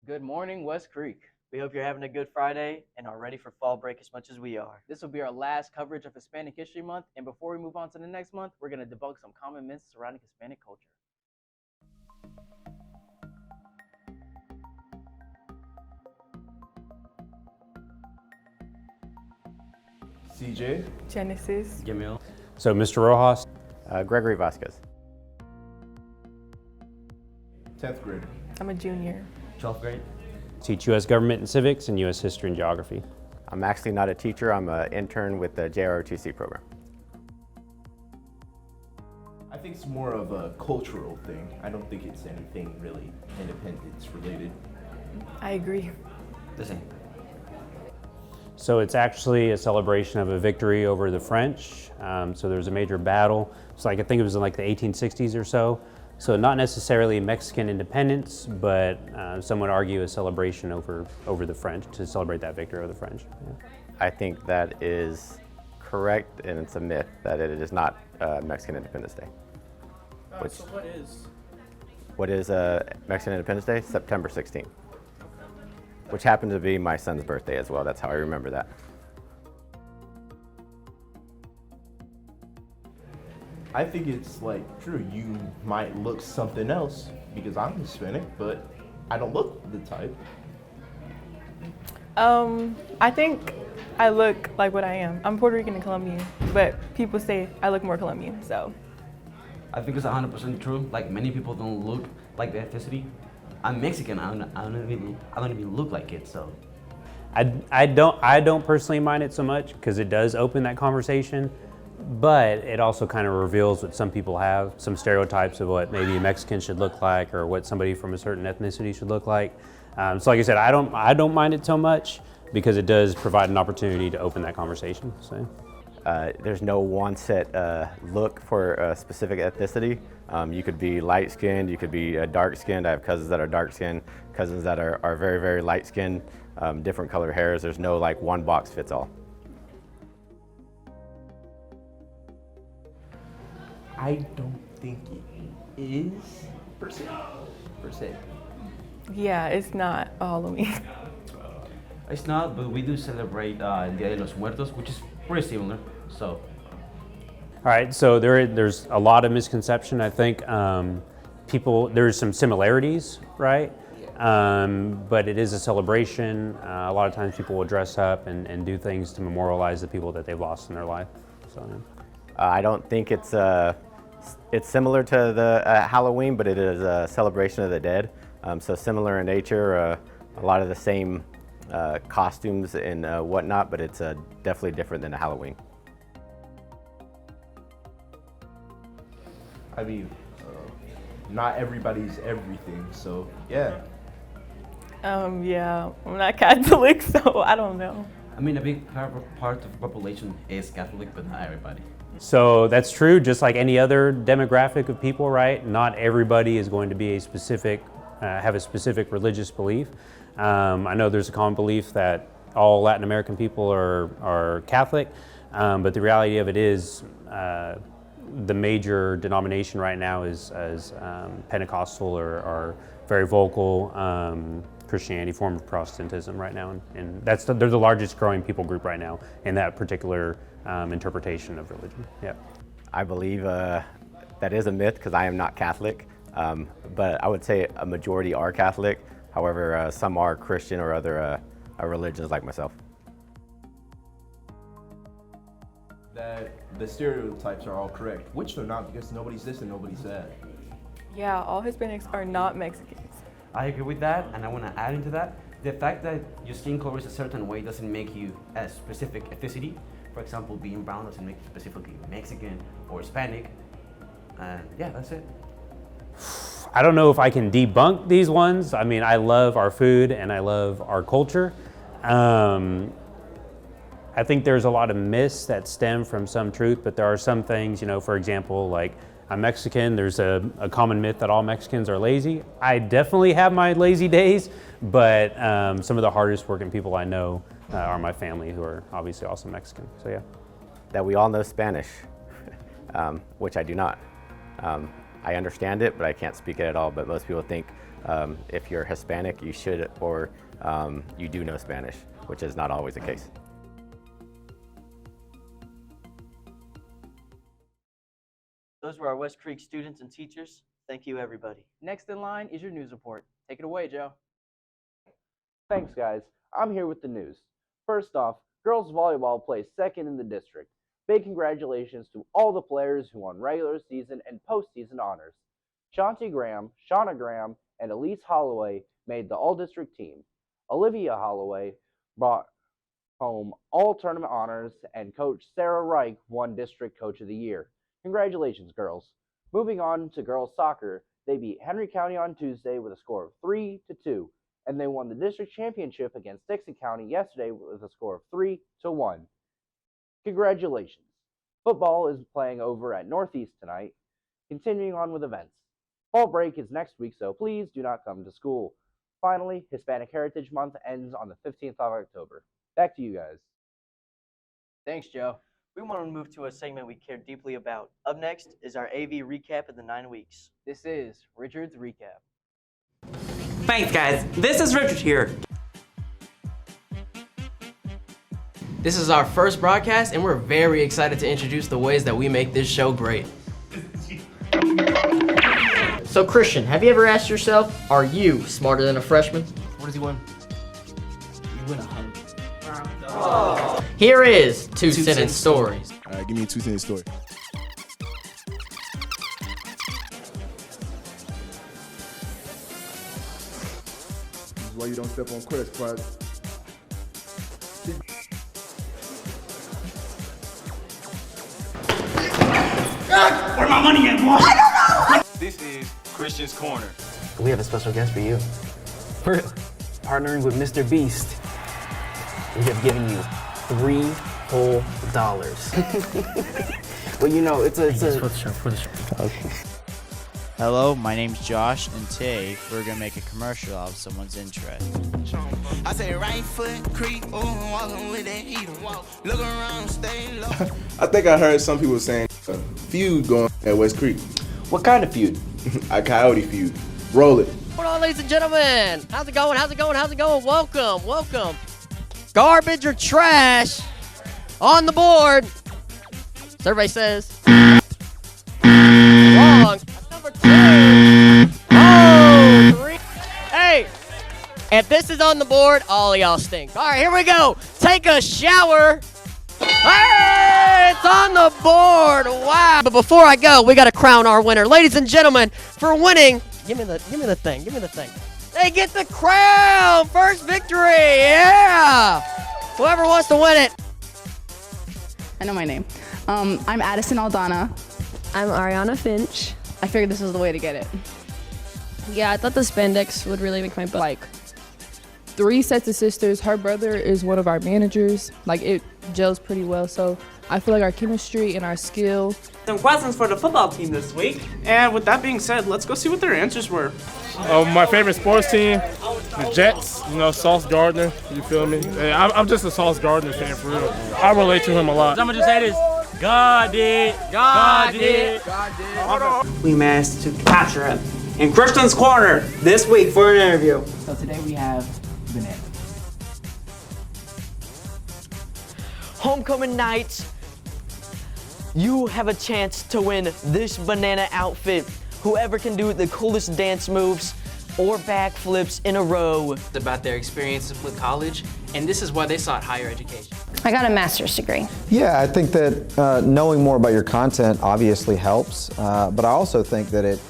Good morning, West Creek. We hope you're having a good Friday and are ready for fall break as much as we are. This will be our last coverage of Hispanic History Month, and before we move on to the next month, we're going to debunk some common myths surrounding Hispanic culture. CJ. Genesis. Jamil. So Mr. Rojas. Gregory Vasquez. 10th grade. I'm a junior. 12th grade. Teach U.S. Government and Civics and U.S. History and Geography. I'm actually not a teacher, I'm an intern with the JROTC program. I think it's more of a cultural thing. I don't think it's anything really independence related. I agree. The same. So it's actually a celebration of a victory over the French. So there was a major battle. So I think it was in like the 1860s or so. So not necessarily Mexican independence, but some would argue a celebration over the French, to celebrate that victory over the French. Yeah. I think that is correct, and it's a myth that it is not Mexican Independence Day. So What is Mexican Independence Day? September 16th. Which happened to be my son's birthday as well. That's how I remember that. I think it's like, true, you might look something else because I'm Hispanic, but I don't look the type. I think I look like what I am. I'm Puerto Rican and Colombian, but people say I look more Colombian, so. I think it's 100% true. Like, many people don't look like the ethnicity. I'm Mexican. I don't even look like it. So. I don't personally mind it so much because it does open that conversation, but it also kind of reveals what some people have, some stereotypes of what maybe a Mexican should look like or what somebody from a certain ethnicity should look like. So like I said, I don't mind it so much because it does provide an opportunity to open that conversation. So. There's no one set look for a specific ethnicity. You could be light-skinned, you could be dark-skinned. I have cousins that are dark-skinned, cousins that are very, very light-skinned, different color hairs. There's no like one box fits all. I don't think it is per se. Yeah, it's not a Halloween. It's not, but we do celebrate El Día de los Muertos, which is pretty similar. So. All right, so there's a lot of misconception. I think there's some similarities, right? But it is a celebration. A lot of times people will dress up and do things to memorialize the people that they've lost in their life. So. I don't think it's similar to the Halloween, but it is a celebration of the dead. So similar in nature, a lot of the same costumes and whatnot, but it's definitely different than a Halloween. I mean, not everybody's everything, so yeah. Yeah, I'm not Catholic, so I don't know. I mean, a big part of the population is Catholic, but not everybody. So that's true, just like any other demographic of people, right? Not everybody is going to be have a specific religious belief. I know there's a common belief that all Latin American people are Catholic, but the reality of it is the major denomination right now is Pentecostal or very vocal Christianity, form of Protestantism right now, and they're the largest growing people group right now in that particular interpretation of religion. Yeah. I believe that is a myth because I am not Catholic, but I would say a majority are Catholic. However, some are Christian or other religions like myself. That the stereotypes are all correct, which they're not because nobody's this and nobody's that. Yeah, all Hispanics are not Mexicans. I agree with that, and I want to add into that. The fact that your skin color is a certain way doesn't make you a specific ethnicity. For example, being brown doesn't make you specifically Mexican or Hispanic. Yeah, that's it. I don't know if I can debunk these ones. I mean, I love our food and I love our culture. I think there's a lot of myths that stem from some truth, but there are some things, for example, like I'm Mexican. There's a common myth that all Mexicans are lazy. I definitely have my lazy days, but some of the hardest working people I know are my family, who are obviously also Mexican. So yeah. That we all know Spanish, which I do not. I understand it, but I can't speak it at all. But most people think if you're Hispanic, you should or you do know Spanish, which is not always the case. Those were our West Creek students and teachers. Thank you, everybody. Next in line is your news report. Take it away, Joe. Thanks, guys. I'm here with the news. First off, girls volleyball placed second in the district. Big congratulations to all the players who won regular season and postseason honors. Shanti Graham, Shauna Graham, and Elise Holloway made the all-district team. Olivia Holloway brought home all tournament honors, and Coach Sarah Reich won District Coach of the Year. Congratulations, girls. Moving on to girls soccer, they beat Henry County on Tuesday with a score of 3-2, and they won the district championship against Dixon County yesterday with a score of 3-1. Congratulations. Football is playing over at Northeast tonight. Continuing on with events. Fall break is next week, so please do not come to school. Finally, Hispanic Heritage Month ends on the 15th of October. Back to you guys. Thanks, Joe. We want to move to a segment we care deeply about. Up next is our AV recap of the 9 weeks. This is Richard's Recap. Thanks, guys. This is Richard here. This is our first broadcast, and we're very excited to introduce the ways that we make this show great. So, Christian, have you ever asked yourself, are you smarter than a freshman? What does he win? You win 100. Oh. Here is two-sentence stories. All right, give me a two-sentence story. This is why you don't step on Chris, but Where my money at, boy? I don't know! This is Christian's Corner. We have a special guest for you. We're partnering with Mr. Beast. We have given you $3 whole. Well, you know, it's for the show. Okay. Hello, my name's Josh, and today we're gonna make a commercial of someone's interest. I say right foot creep, oh, walking with that heat, look around, stay low. I think I heard some people saying a feud going at West Creek. What kind of feud? A Coyote feud. Roll it. Hold on, ladies and gentlemen. How's it going? How's it going? How's it going? Welcome. Garbage or trash on the board. Survey says wrong. Number 2. Oh, 3. Hey, if this is on the board, all of y'all stink. All right, here we go. Take a shower. Hey, it's on the board. Wow. But before I go, we got to crown our winner. Ladies and gentlemen, for winning, give me the thing. They get the crown. First victory. Yeah. Whoever wants to win it. I know my name. I'm Addison Aldana. I'm Ariana Finch. I figured this was the way to get it. Yeah, I thought the spandex would really make my butt. Like 3 sets of sisters. Her brother is one of our managers. Like it gels pretty well. So I feel like our chemistry and our skill. Some questions for the football team this week. And with that being said, let's go see what their answers were. My favorite sports team, the Jets, you know, Sauce Gardner, you feel me? I'm just a Sauce Gardner fan for real. I relate to him a lot. I'm gonna just say this. God did. We managed to capture him in Christian's Corner this week for an interview. So today we have Banana. Homecoming night, you have a chance to win this banana outfit. Whoever can do the coolest dance moves or backflips in a row. About their experiences with college, and this is why they sought higher education. I got a master's degree. Yeah, I think that knowing more about your content obviously helps, but I also think that it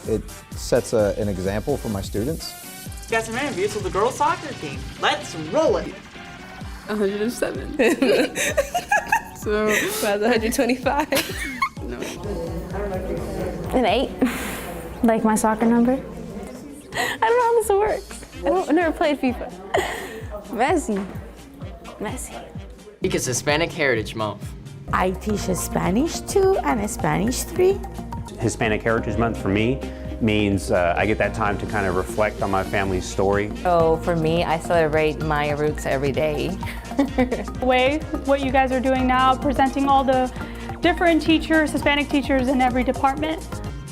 sets an example for my students. Got some interviews with the girls soccer team. Let's roll it. 107. So that's 125. No. An 8. Like my soccer number. I don't know how this works. I never played FIFA. Messi. Because Hispanic Heritage Month. I teach Spanish 2 and Spanish 3. Hispanic Heritage Month for me means I get that time to kind of reflect on my family's story. So for me, I celebrate my roots every day. The way what you guys are doing now, presenting all the different teachers, Hispanic teachers in every department.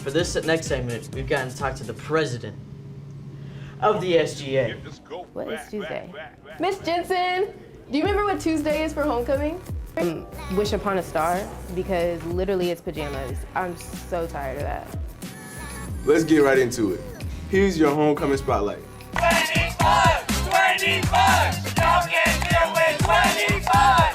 For this next segment, we've gotten to talk to the president of the SGA. What is Tuesday? Miss Jensen, do you remember what Tuesday is for homecoming? Wish upon a star, because literally it's pajamas. I'm so tired of that. Let's get right into it. Here's your homecoming spotlight. 25! 25! Y'all get here with 25!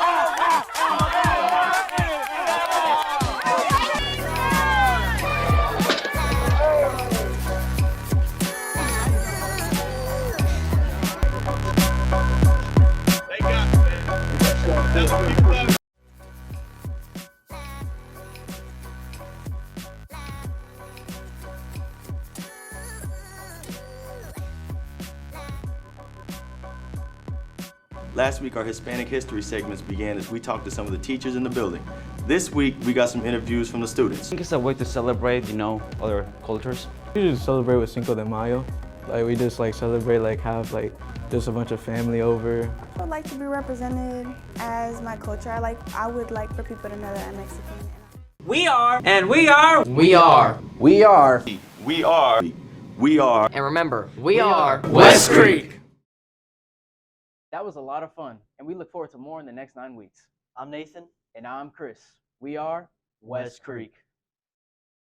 Last week, our Hispanic history segments began as we talked to some of the teachers in the building. This week, we got some interviews from the students. I think it's a way to celebrate, other cultures. We just celebrate with Cinco de Mayo. Like, we just celebrate, have just a bunch of family over. I would like to be represented as my culture. I would like for people to know that I'm Mexican. We are, and we are, we are, we are, we are, we are. and remember, we are West Creek. That was a lot of fun, and we look forward to more in the next 9 weeks. I'm Nathan. And I'm Chris. We are West Creek.